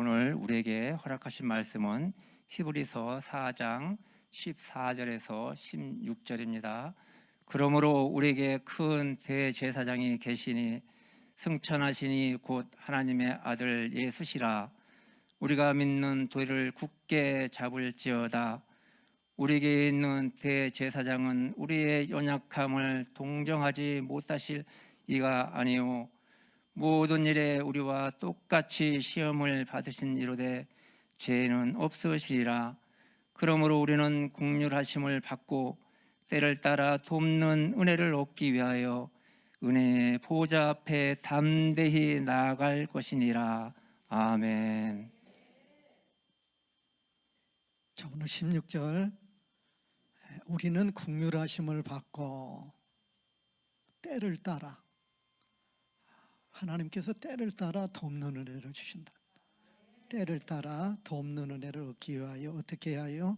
오늘 우리에게 허락하신 말씀은 히브리서 4장 14절에서 16절입니다. 그러므로 우리에게 큰 대제사장이 계시니 승천하시니 곧 하나님의 아들 예수시라. 우리가 믿는 도리를 굳게 잡을지어다. 우리에게 있는 대제사장은 우리의 연약함을 동정하지 못하실 이가 아니요 모든 일에 우리와 똑같이 시험을 받으신 이로되 죄는 없으시리라. 그러므로 우리는 긍휼하심을 받고 때를 따라 돕는 은혜를 얻기 위하여 은혜의 보좌 앞에 담대히 나아갈 것이니라. 아멘. 자, 오늘 16절 우리는 긍휼하심을 받고 때를 따라, 하나님께서 때를 따라 돕는 은혜를 주신다. 때를 따라 돕는 은혜를 얻기 위하여 어떻게 하여?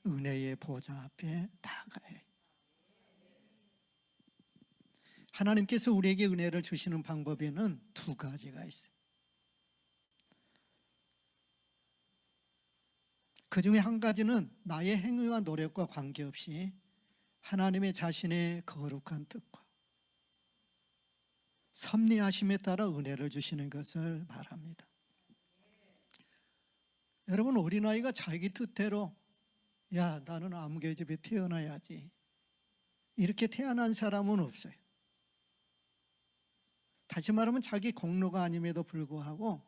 은혜의 보좌 앞에 나아가야. 하나님께서 우리에게 은혜를 주시는 방법에는 두 가지가 있어요. 그 중에 한 가지는 나의 행위와 노력과 관계없이 하나님의 자신의 거룩한 뜻과 섭리하심에 따라 은혜를 주시는 것을 말합니다. 여러분, 어린아이가 자기 뜻대로 야, 나는 아무개 집에 태어나야지, 이렇게 태어난 사람은 없어요. 다시 말하면 자기 공로가 아님에도 불구하고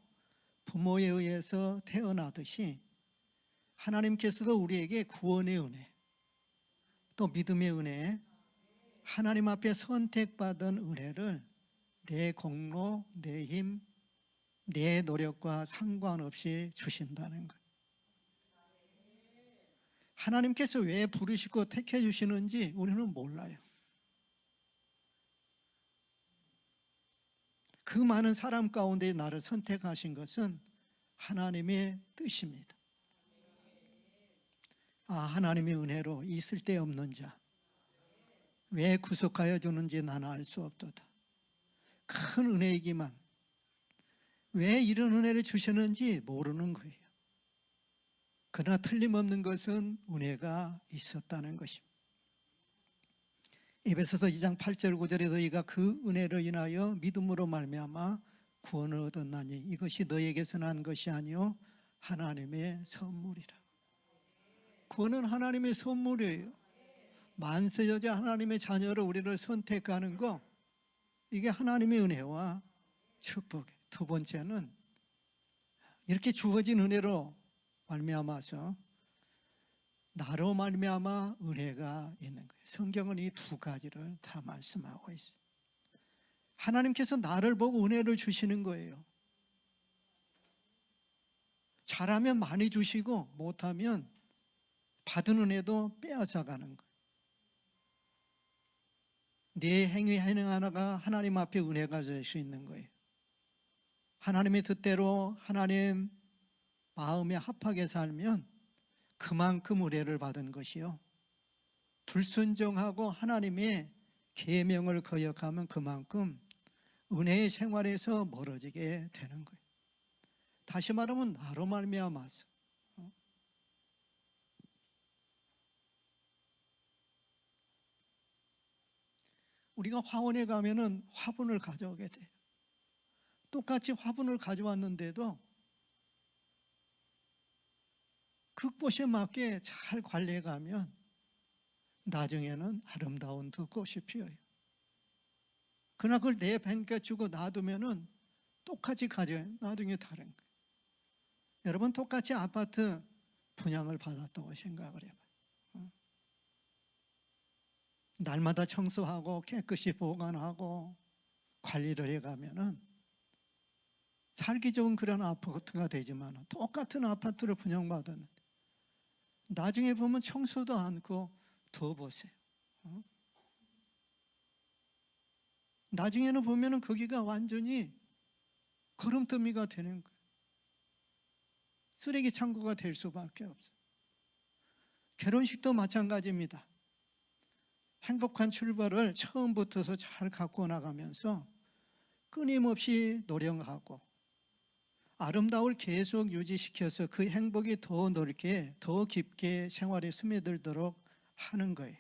부모에 의해서 태어나듯이 하나님께서도 우리에게 구원의 은혜, 또 믿음의 은혜, 하나님 앞에 선택받은 은혜를 내 공로, 내 힘, 내 노력과 상관없이 주신다는 것. 하나님께서 왜 부르시고 택해 주시는지 우리는 몰라요. 그 많은 사람 가운데 나를 선택하신 것은 하나님의 뜻입니다. 하나님의 은혜로 이 쓸데없는 자 왜 구속하여 주는지 나는 알 수 없도다. 큰 은혜이기만 왜 이런 은혜를 주시는지 모르는 거예요. 그러나 틀림없는 것은 은혜가 있었다는 것입니다. 에베소서 2장 8절 9절에 너희가 그 은혜를 인하여 믿음으로 말미암아 구원을 얻었나니 이것이 너희에게서 난 것이 아니요 하나님의 선물이라. 구원은 하나님의 선물이에요. 만세여자 하나님의 자녀로 우리를 선택하는 거, 이게 하나님의 은혜와 축복이에요. 두 번째는 이렇게 주어진 은혜로 말미암아서 나로 말미암아 은혜가 있는 거예요. 성경은 이 두 가지를 다 말씀하고 있어요. 하나님께서 나를 보고 은혜를 주시는 거예요. 잘하면 많이 주시고 못하면 받은 은혜도 빼앗아 가는 거예요. 내 행위 하나가 하나님 앞에 은혜가 될 수 있는 거예요. 하나님의 뜻대로 하나님 마음에 합하게 살면 그만큼 은혜를 받은 것이요, 불순종하고 하나님의 계명을 거역하면 그만큼 은혜의 생활에서 멀어지게 되는 거예요. 다시 말하면 나로 말미암아서 우리가 화원에 가면은 화분을 가져오게 돼요. 똑같이 화분을 가져왔는데도 그 꽃에 맞게 잘 관리해 가면 나중에는 아름다운 두 꽃이 피어요. 그러나 그걸 내팽개치고 놔두면은 똑같이 가져요. 나중에 다른 거예요. 여러분, 똑같이 아파트 분양을 받았다고 생각을 해봐요. 날마다 청소하고 깨끗이 보관하고 관리를 해가면은 살기 좋은 그런 아파트가 되지만 똑같은 아파트를 분양받았는데 나중에 보면 청소도 않고 더 보세요. 나중에는 보면은 거기가 완전히 거름더미가 되는 거예요. 쓰레기 창고가 될 수밖에 없어요. 결혼식도 마찬가지입니다. 행복한 출발을 처음부터 잘 갖고 나가면서 끊임없이 노력하고 아름다움을 계속 유지시켜서 그 행복이 더 넓게, 더 깊게 생활에 스며들도록 하는 거예요.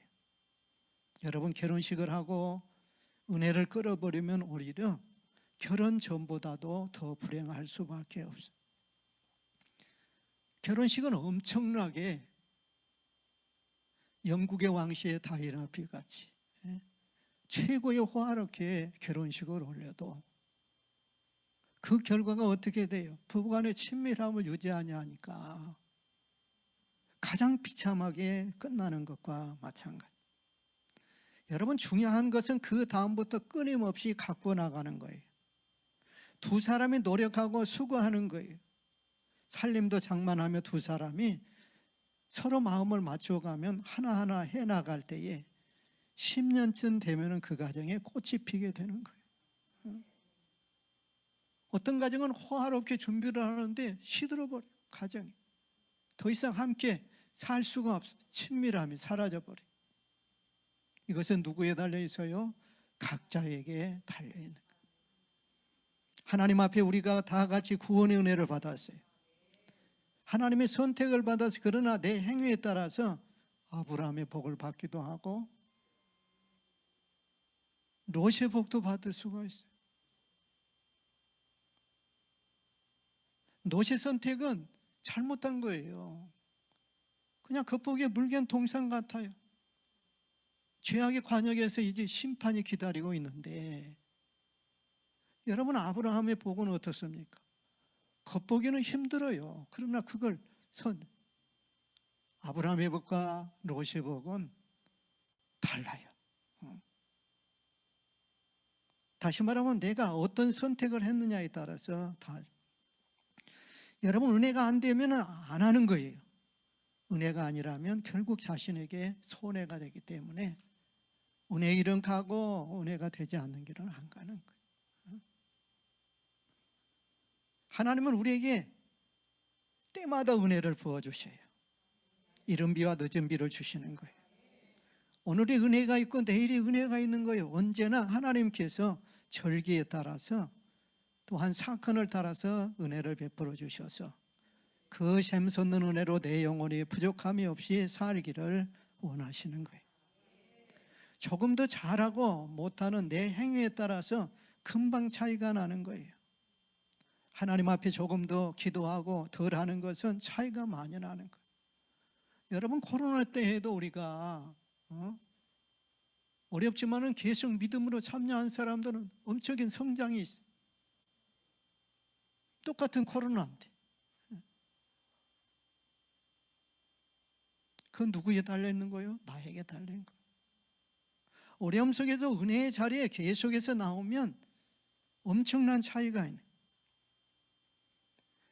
여러분, 결혼식을 하고 은혜를 끌어버리면 오히려 결혼 전보다도 더 불행할 수밖에 없어요. 결혼식은 엄청나게 영국의 왕실의 다이애나 같이 최고의 호화롭게 결혼식을 올려도 그 결과가 어떻게 돼요? 부부간의 친밀함을 유지하냐 하니까 가장 비참하게 끝나는 것과 마찬가지. 여러분, 중요한 것은 그 다음부터 끊임없이 갖고 나가는 거예요. 두 사람이 노력하고 수고하는 거예요. 살림도 장만하며 두 사람이 서로 마음을 맞춰가면 하나하나 해나갈 때에 10년쯤 되면 그 가정에 꽃이 피게 되는 거예요. 어떤 가정은 호화롭게 준비를 하는데 시들어버려요. 가정이 더 이상 함께 살 수가 없어요. 친밀함이 사라져버려요. 이것은 누구에 달려 있어요? 각자에게 달려 있는 거예요. 하나님 앞에 우리가 다 같이 구원의 은혜를 받았어요. 하나님의 선택을 받아서, 그러나 내 행위에 따라서 아브라함의 복을 받기도 하고 롯의 복도 받을 수가 있어요. 롯의 선택은 잘못한 거예요. 그냥 겉보기에 물견 동상 같아요. 죄악의 관역에서 이제 심판이 기다리고 있는데, 여러분, 아브라함의 복은 어떻습니까? 겉보기는 힘들어요. 그러나 그걸 아브라함의 복과 롯의 복은 달라요. 다시 말하면 내가 어떤 선택을 했느냐에 따라서 다. 여러분, 은혜가 안 되면 안 하는 거예요. 은혜가 아니라면 결국 자신에게 손해가 되기 때문에 은혜의 길은 가고 은혜가 되지 않는 길은 안 가는 거예요. 하나님은 우리에게 때마다 은혜를 부어주셔요. 이른 비와 늦은 비를 주시는 거예요. 오늘이 은혜가 있고 내일이 은혜가 있는 거예요. 언제나 하나님께서 절기에 따라서 또한 사건을 따라서 은혜를 베풀어 주셔서 그 샘솟는 은혜로 내 영혼이 부족함이 없이 살기를 원하시는 거예요. 조금 더 잘하고 못하는 내 행위에 따라서 금방 차이가 나는 거예요. 하나님 앞에 조금 더 기도하고 덜 하는 것은 차이가 많이 나는 거예요. 여러분, 코로나 때에도 우리가 어렵지만은 계속 믿음으로 참여한 사람들은 엄청난 성장이 있어요. 똑같은 코로나인데. 그건 누구에 달려있는 거예요? 나에게 달려있는 거예요. 어려움 속에도 은혜의 자리에 계속해서 나오면 엄청난 차이가 있는 거예요.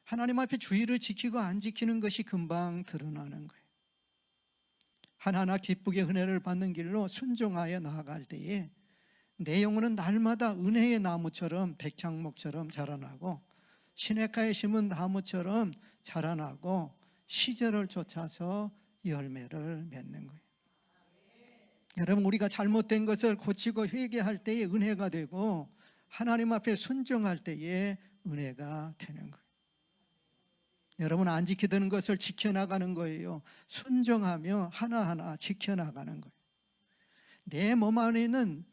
하나님 앞에 주의를 지키고 안 지키는 것이 금방 드러나는 거예요. 하나하나 기쁘게 은혜를 받는 길로 순종하여 나아갈 때에 내 영혼은 날마다 은혜의 나무처럼 백향목처럼 자라나고 시냇가에 심은 나무처럼 자라나고 시절을 쫓아서 열매를 맺는 거예요. 여러분, 우리가 잘못된 것을 고치고 회개할 때에 은혜가 되고 하나님 앞에 순종할 때에 은혜가 되는 거예요. 여러분, 안 지키던 것을 지켜나가는 거예요. 순종하며 하나하나 지켜나가는 거예요. 내 몸 안에는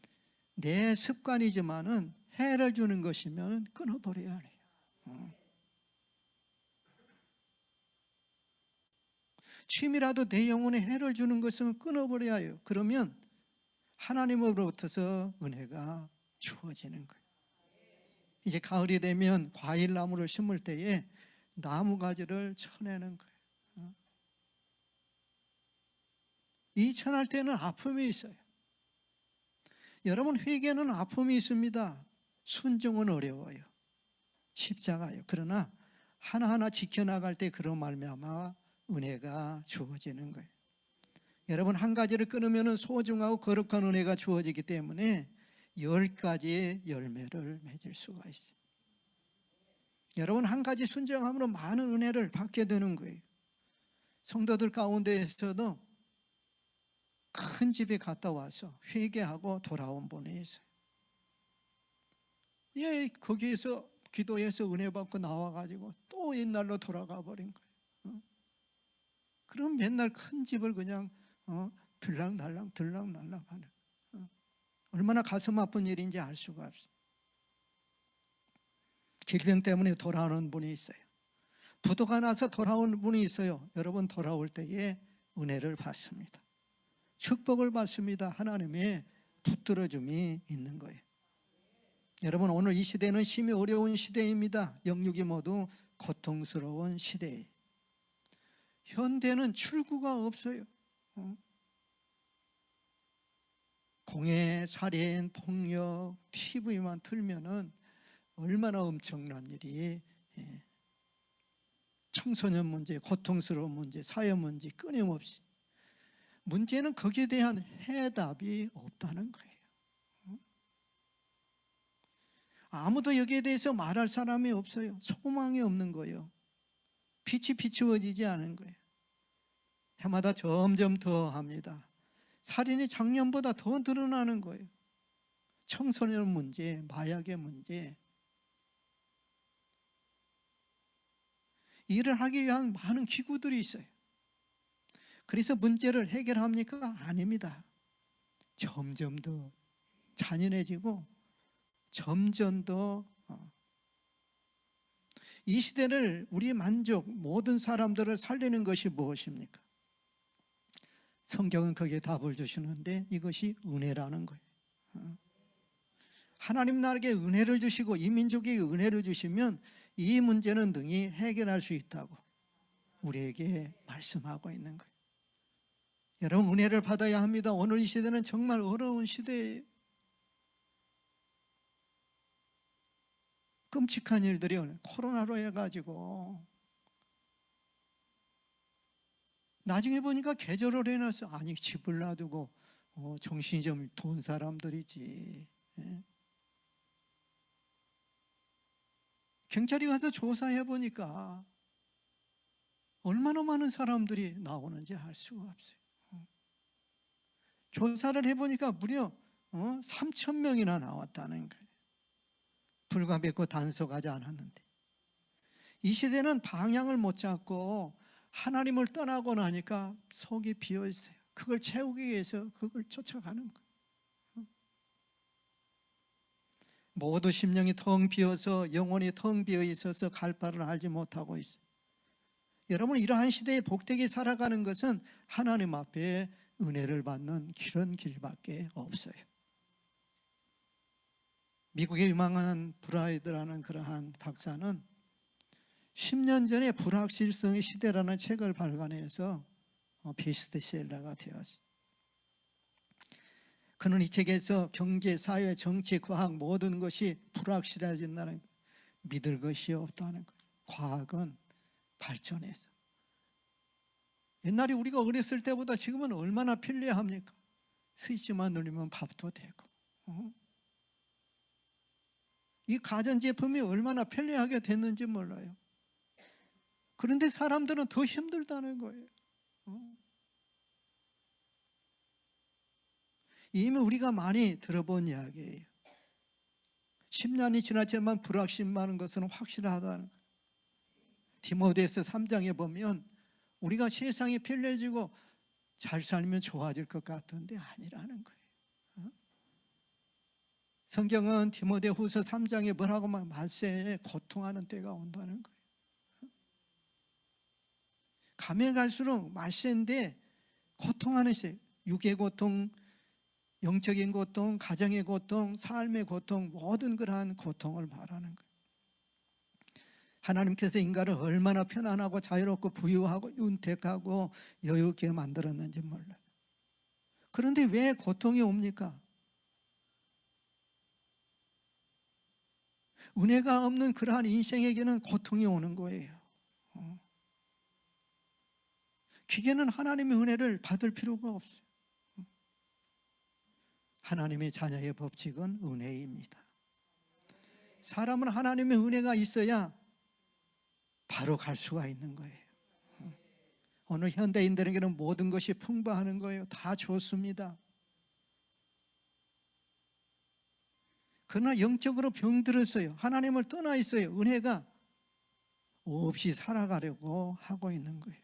내 습관이지만은 해를 주는 것이면 끊어버려야 해요. 취미라도 내 영혼에 해를 주는 것은 끊어버려야 해요. 그러면 하나님으로부터서 은혜가 주어지는 거예요. 이제 가을이 되면 과일나무를 심을 때에 나무 가지를 쳐내는 거예요. 이 쳐낼 때는 아픔이 있어요. 여러분, 회개는 아픔이 있습니다. 순종은 어려워요. 십자가요. 그러나 하나하나 지켜나갈 때 그런 말미암아 은혜가 주어지는 거예요. 여러분, 한 가지를 끊으면 소중하고 거룩한 은혜가 주어지기 때문에 10가지의 열매를 맺을 수가 있어요. 여러분, 한 가지 순종함으로 많은 은혜를 받게 되는 거예요. 성도들 가운데에서도 큰 집에 갔다 와서 회개하고 돌아온 분이 있어요. 거기에서 기도해서 은혜 받고 나와가지고 또 옛날로 돌아가 버린 거예요. 그럼 맨날 큰 집을 그냥 들락날락 하는, 얼마나 가슴 아픈 일인지 알 수가 없어요. 질병 때문에 돌아오는 분이 있어요. 부도가 나서 돌아온 분이 있어요. 여러분, 돌아올 때에 은혜를 받습니다. 축복을 받습니다. 하나님의 붙들어줌이 있는 거예요. 여러분, 오늘 이 시대는 심히 어려운 시대입니다. 영육이 모두 고통스러운 시대예요. 현대는 출구가 없어요. 공해, 살인, 폭력, TV만 틀면은 얼마나 엄청난 일이, 청소년 문제, 고통스러운 문제, 사회 문제 끊임없이. 문제는 거기에 대한 해답이 없다는 거예요. 아무도 여기에 대해서 말할 사람이 없어요. 소망이 없는 거예요. 빛이 비추어지지 않은 거예요. 해마다 점점 더 합니다. 살인이 작년보다 더 늘어나는 거예요. 청소년 문제, 마약의 문제. 일을 하기 위한 많은 기구들이 있어요. 그래서 문제를 해결합니까? 아닙니다. 점점 더 잔인해지고 점점 더, 이 시대를, 우리 만족, 모든 사람들을 살리는 것이 무엇입니까? 성경은 거기에 답을 주시는데 이것이 은혜라는 거예요. 하나님 나라에게 은혜를 주시고 이 민족에게 은혜를 주시면 이 문제는 능히 해결할 수 있다고 우리에게 말씀하고 있는 거예요. 여러분, 은혜를 받아야 합니다. 오늘 이 시대는 정말 어려운 시대예요. 끔찍한 일들이 코로나로 해가지고 나중에 보니까 계절을 해놨어. 아니, 집을 놔두고 정신이 좀 돈 사람들이지. 경찰이 가서 조사해 보니까 얼마나 많은 사람들이 나오는지 알 수가 없어요. 조사를 해보니까 무려 3,000명이나 나왔다는 거예요. 불과 몇 거 단속하지 않았는데. 이 시대는 방향을 못 잡고 하나님을 떠나고 나니까 속이 비어 있어요. 그걸 채우기 위해서 그걸 쫓아가는 거예요. 모두 심령이 텅 비어서, 영혼이 텅 비어 있어서 갈 바를 알지 못하고 있어요. 여러분, 이러한 시대에 복되게 살아가는 것은 하나님 앞에 은혜를 받는 그런 길밖에 없어요. 미국의 유망한 브라이드라는 그러한 박사는 10년 전에 불확실성의 시대라는 책을 발간해서 베스트셀러가 되었어요. 그는 이 책에서 경제, 사회, 정치, 과학 모든 것이 불확실해진다는 것, 믿을 것이 없다는 것. 과학은 발전해서. 옛날에 우리가 어렸을 때보다 지금은 얼마나 편리합니까? 스위치만 누르면 밥도 되고. 이 가전제품이 얼마나 편리하게 됐는지 몰라요. 그런데 사람들은 더 힘들다는 거예요. 이미 우리가 많이 들어본 이야기예요. 10년이 지났지만 불확실한 것은 확실하다는 거예요. 디모데후서 3장에 보면 우리가 세상이 편리해지고 잘 살면 좋아질 것 같은데 아니라는 거예요. 성경은 디모데후서 3장에 뭐라고 말세에 고통하는 때가 온다는 거예요. 가면 갈수록 말세인데 고통하는 시대, 육의 고통, 영적인 고통, 가정의 고통, 삶의 고통, 모든 그러한 고통을 말하는 거예요. 하나님께서 인간을 얼마나 편안하고 자유롭고 부유하고 윤택하고 여유있게 만들었는지 몰라요. 그런데 왜 고통이 옵니까? 은혜가 없는 그러한 인생에게는 고통이 오는 거예요. 기계는 하나님의 은혜를 받을 필요가 없어요. 하나님의 자녀의 법칙은 은혜입니다. 사람은 하나님의 은혜가 있어야 바로 갈 수가 있는 거예요. 오늘 현대인들에게는 모든 것이 풍부하는 거예요. 다 좋습니다. 그러나 영적으로 병들었어요. 하나님을 떠나 있어요. 은혜가 없이 살아가려고 하고 있는 거예요.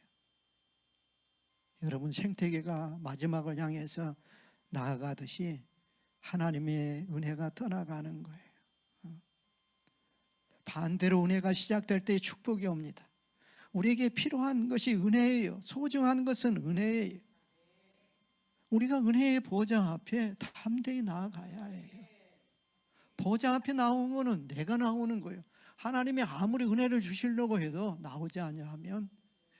여러분, 생태계가 마지막을 향해서 나아가듯이 하나님의 은혜가 떠나가는 거예요. 반대로 은혜가 시작될 때 축복이 옵니다. 우리에게 필요한 것이 은혜예요. 소중한 것은 은혜예요. 우리가 은혜의 보좌 앞에 담대히 나아가야 해요. 보좌 앞에 나오는 거는 내가 나오는 거예요. 하나님이 아무리 은혜를 주시려고 해도 나오지 아니하면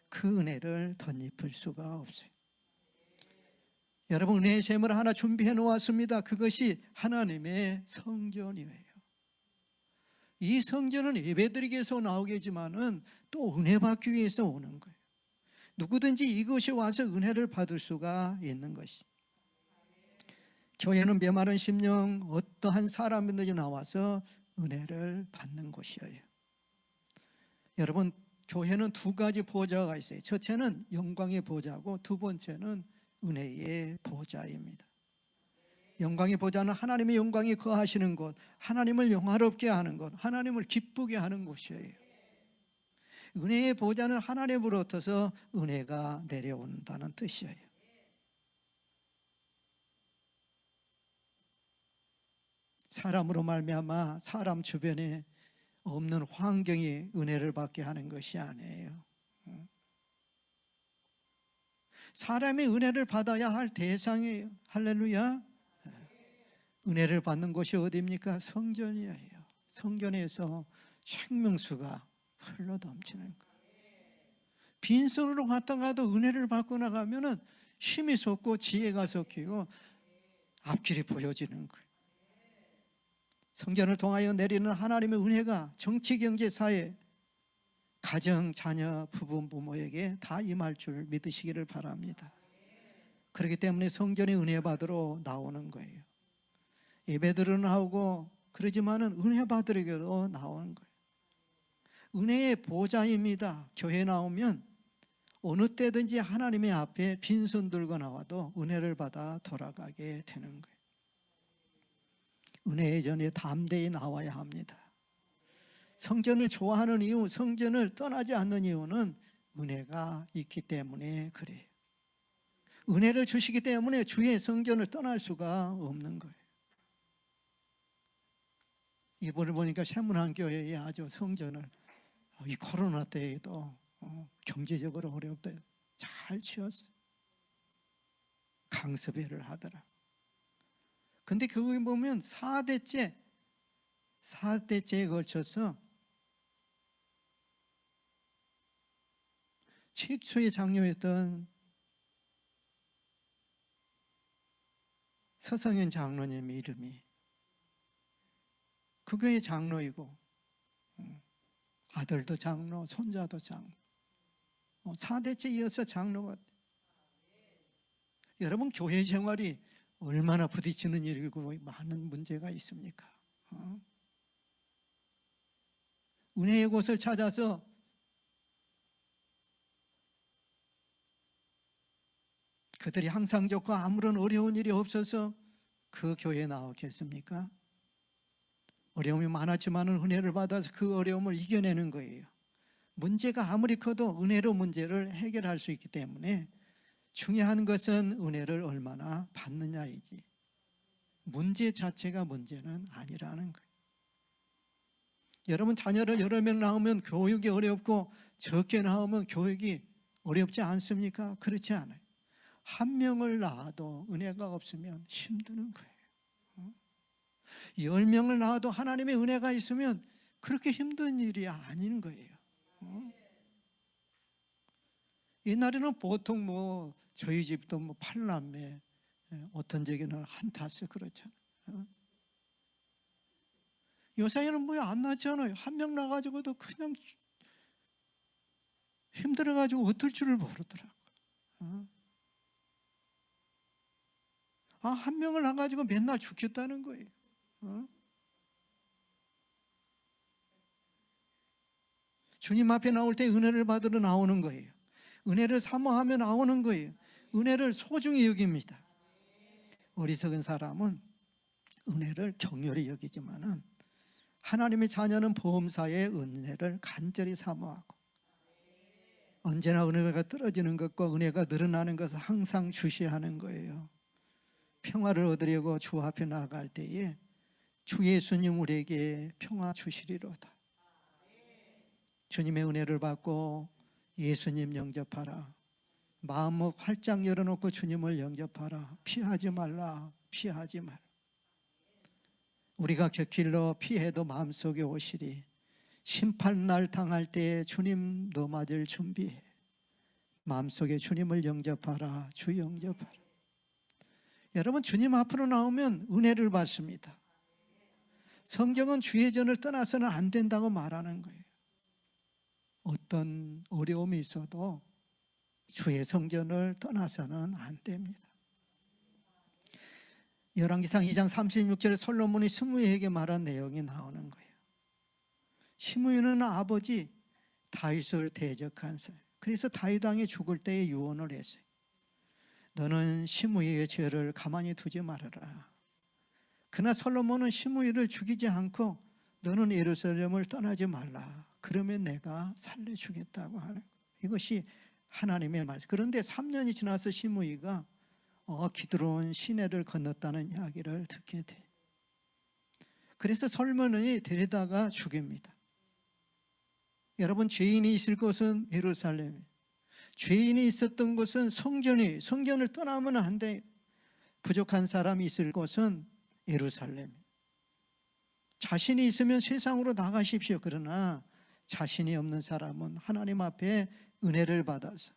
그 은혜를 덧입을 수가 없어요. 여러분, 은혜의 샘을 하나 준비해 놓았습니다. 그것이 하나님의 성전이에요. 이 성전은 예배드리기 위해서 나오겠지만은 또 은혜 받기 위해서 오는 거예요. 누구든지 이것이 와서 은혜를 받을 수가 있는 것이. 교회는 메마른 심령 어떠한 사람이든지 나와서 은혜를 받는 곳이에요. 여러분, 교회는 두 가지 보좌가 있어요. 첫째는 영광의 보좌고 두 번째는 은혜의 보좌입니다. 영광의 보좌는 하나님의 영광이 거하시는 곳, 하나님을 영화롭게 하는 곳, 하나님을 기쁘게 하는 곳이에요. 은혜의 보좌는 하나님으로부터 은혜가 내려온다는 뜻이에요. 사람으로 말미암아 사람 주변에 없는 환경이 은혜를 받게 하는 것이 아니에요. 사람이 은혜를 받아야 할 대상이에요. 할렐루야. 은혜를 받는 곳이 어디입니까? 성전이에요. 성전에서 생명수가 흘러넘치는 거예요. 빈손으로 갔다가도 은혜를 받고 나가면은 힘이 솟고 지혜가 섞이고 앞길이 보여지는 거예요. 성전을 통하여 내리는 하나님의 은혜가 정치, 경제, 사회, 가정, 자녀, 부부, 부모에게 다 임할 줄 믿으시기를 바랍니다. 그렇기 때문에 성전의 은혜 받으러 나오는 거예요. 예배들은 나오고 그러지만은 은혜 받으려고 나오는 거예요. 은혜의 보좌입니다. 교회 나오면 어느 때든지 하나님의 앞에 빈손 들고 나와도 은혜를 받아 돌아가게 되는 거예요. 은혜의 전에 담대히 나와야 합니다. 성전을 좋아하는 이유, 성전을 떠나지 않는 이유는 은혜가 있기 때문에 그래요. 은혜를 주시기 때문에 주의 성전을 떠날 수가 없는 거예요. 이번에 보니까 세문안교회에 아주 성전을 이 코로나 때에도 경제적으로 어렵다 잘 치웠어요. 강습회를 하더라. 근데 그거 보면 4대째에 걸쳐서 최초에 장로였던 서성현 장로님 이름이 그 교회 장로이고 아들도 장로, 손자도 장로, 4대째 이어서 장로가. 여러분, 교회 생활이 얼마나 부딪히는 일이고 많은 문제가 있습니까? 은혜의 곳을 찾아서 그들이 항상 좋고 아무런 어려운 일이 없어서 그 교회에 나오겠습니까? 어려움이 많았지만 은혜를 받아서 그 어려움을 이겨내는 거예요. 문제가 아무리 커도 은혜로 문제를 해결할 수 있기 때문에 중요한 것은 은혜를 얼마나 받느냐이지 문제 자체가 문제는 아니라는 거예요. 여러분, 자녀를 여러 명 낳으면 교육이 어렵고 적게 낳으면 교육이 어렵지 않습니까? 그렇지 않아요. 한 명을 낳아도 은혜가 없으면 힘드는 거예요. 10명을 낳아도 하나님의 은혜가 있으면 그렇게 힘든 일이 아닌 거예요. 옛날에는 보통 저희 집도 8남매, 어떤 적에는 한타스 그렇잖아요. 요새는 안 낳잖아요. 한 명 낳아가지고도 그냥 힘들어가지고 어떨 줄을 모르더라고요. 한 명을 낳아가지고 맨날 죽겠다는 거예요. 주님 앞에 나올 때 은혜를 받으러 나오는 거예요. 은혜를 사모하며 나오는 거예요. 은혜를 소중히 여깁니다. 어리석은 사람은 은혜를 격렬히 여기지만은 하나님의 자녀는 보험사의 은혜를 간절히 사모하고 언제나 은혜가 떨어지는 것과 은혜가 늘어나는 것을 항상 주시하는 거예요. 평화를 얻으려고 주 앞에 나아갈 때에 주 예수님 우리에게 평화 주시리로다. 주님의 은혜를 받고 예수님 영접하라. 마음을 활짝 열어놓고 주님을 영접하라. 피하지 말라. 피하지 말라. 우리가 곁길로 피해도 마음속에 오시리. 심판날 당할 때에 주님 너 맞을 준비해. 마음속에 주님을 영접하라. 주 영접하라. 여러분, 주님 앞으로 나오면 은혜를 받습니다. 성경은 주의 전을 떠나서는 안 된다고 말하는 거예요. 어떤 어려움이 있어도 주의 성전을 떠나서는 안 됩니다. 열왕기상 2장 36절에 솔로몬이 스무이에게 말한 내용이 나오는 거예요. 스무이는 아버지 다윗을 대적한 사람. 그래서 다윗 왕이 죽을 때에 유언을 했어요. 너는 스무이의 죄를 가만히 두지 말아라. 그러나 솔로몬은 스무이를 죽이지 않고 너는 예루살렘을 떠나지 말라. 그러면 내가 살려주겠다고 하는 거예요. 이것이 하나님의 말. 그런데 3년이 지나서 스무이가 기드론 시내를 건넜다는 이야기를 듣게 돼. 그래서 솔로몬이 데려다가 죽입니다. 여러분, 죄인이 있을 곳은 예루살렘, 죄인이 있었던 곳은 성전을 떠나면 안 돼. 부족한 사람이 있을 곳은 예루살렘. 자신이 있으면 세상으로 나가십시오. 그러나 자신이 없는 사람은 하나님 앞에 은혜를 받아서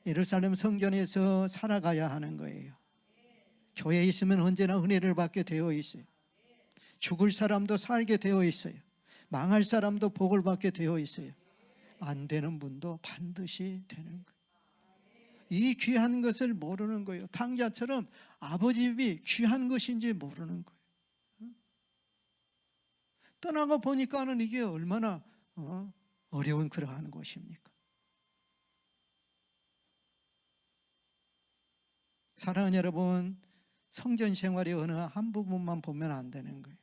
예루살렘 성전에서 살아가야 하는 거예요. 교회에 있으면 언제나 은혜를 받게 되어 있어요. 죽을 사람도 살게 되어 있어요. 망할 사람도 복을 받게 되어 있어요. 안 되는 분도 반드시 되는 거예요. 이 귀한 것을 모르는 거예요. 탕자처럼 아버지 집이 귀한 것인지 모르는 거예요. 떠나가 보니까는 이게 얼마나 어려운 그러한 것입니까? 사랑하는 여러분, 성전 생활의 어느 한 부분만 보면 안 되는 거예요.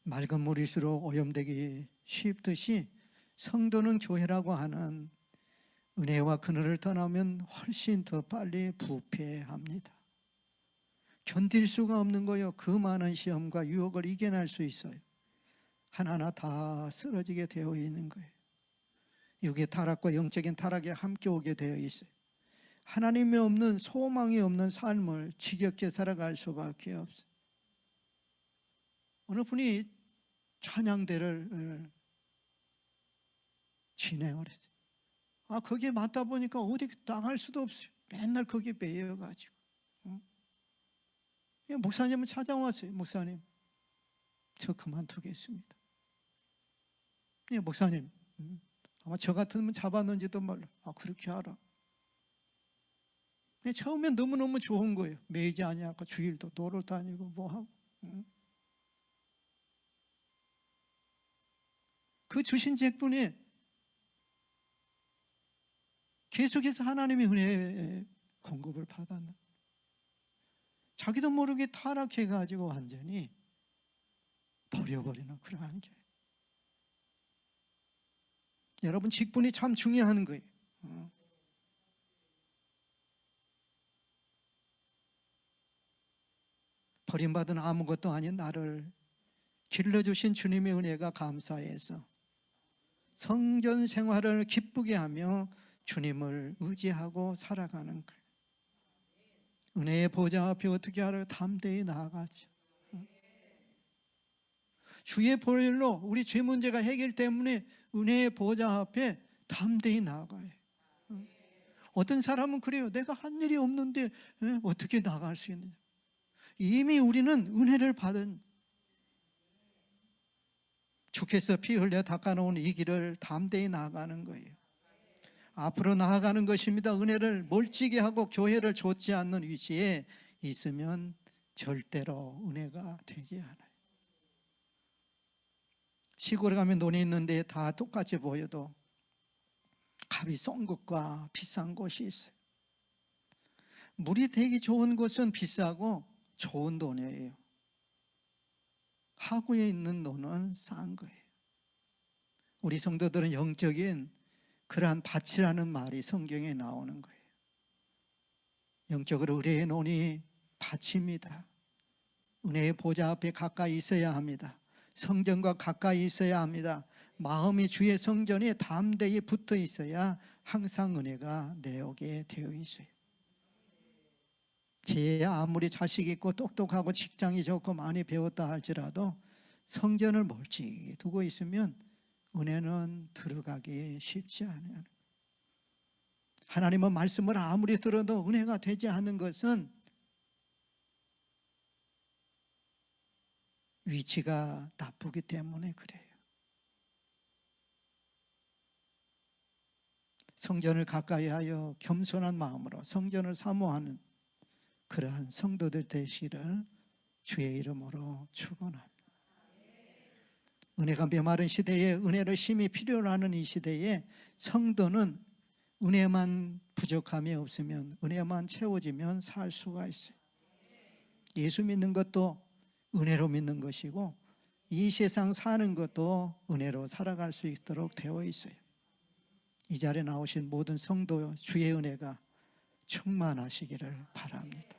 맑은 물일수록 오염되기 쉽듯이 성도는 교회라고 하는 은혜와 그늘을 떠나면 훨씬 더 빨리 부패합니다. 견딜 수가 없는 거예요. 그 많은 시험과 유혹을 이겨낼 수 있어요. 하나하나 다 쓰러지게 되어 있는 거예요. 육의 타락과 영적인 타락이 함께 오게 되어 있어요. 하나님이 없는, 소망이 없는 삶을 지겹게 살아갈 수밖에 없어요. 어느 분이 찬양대를 진행을 했어요. 거기에 맞다 보니까 어디 나갈 수도 없어요. 맨날 거기에 매여가지고. 목사님은 찾아왔어요. 목사님, 저 그만두겠습니다. 목사님, 아마 저 같으면 잡았는지도 몰라. 그렇게 알아. 처음엔 너무너무 좋은 거예요. 매이지 아니하고 주일도 도를 다니고 뭐하고. 그 주신 직분이 계속해서 하나님의 은혜의 공급을 받았는, 자기도 모르게 타락해가지고 완전히 버려버리는 그러한 게. 여러분, 직분이 참 중요한 거예요. 버림받은 아무것도 아닌 나를 길러주신 주님의 은혜가 감사해서 성전 생활을 기쁘게 하며 주님을 의지하고 살아가는 거예요. 은혜의 보좌 앞에 어떻게 하러 담대히 나아가죠. 주의 보혈로 우리 죄 문제가 해결 때문에 은혜의 보좌 앞에 담대히 나아가요. 어떤 사람은 그래요. 내가 한 일이 없는데 어떻게 나갈 수 있느냐. 이미 우리는 은혜를 받은, 주께서 피 흘려 닦아놓은 이 길을 담대히 나아가는 거예요. 앞으로 나아가는 것입니다. 은혜를 멀찍이 하고 교회를 좇지 않는 위치에 있으면 절대로 은혜가 되지 않아요. 시골에 가면 논이 있는데 다 똑같이 보여도 값이 싼 곳과 비싼 곳이 있어요. 물이 되기 좋은 곳은 비싸고 좋은 돈이에요. 하구에 있는 돈은 싼 거예요. 우리 성도들은 영적인 그러한 밭이라는 말이 성경에 나오는 거예요. 영적으로 의뢰해 놓으니 밭입니다. 은혜의 보좌 앞에 가까이 있어야 합니다. 성전과 가까이 있어야 합니다. 마음이 주의 성전에 담대히 붙어 있어야 항상 은혜가 내오게 되어 있어요. 제 아무리 자식 있고 똑똑하고 직장이 좋고 많이 배웠다 할지라도 성전을 멀찍이 두고 있으면 은혜는 들어가기 쉽지 않아요. 하나님은 말씀을 아무리 들어도 은혜가 되지 않는 것은 위치가 나쁘기 때문에 그래요. 성전을 가까이 하여 겸손한 마음으로 성전을 사모하는 그러한 성도들 되시기를 주의 이름으로 축원합니다. 은혜가 메마른 시대에 은혜를 심히 필요로 하는 이 시대에 성도는 은혜만 부족함이 없으면, 은혜만 채워지면 살 수가 있어요. 예수 믿는 것도 은혜로 믿는 것이고 이 세상 사는 것도 은혜로 살아갈 수 있도록 되어 있어요. 이 자리에 나오신 모든 성도 주의 은혜가 충만하시기를 바랍니다.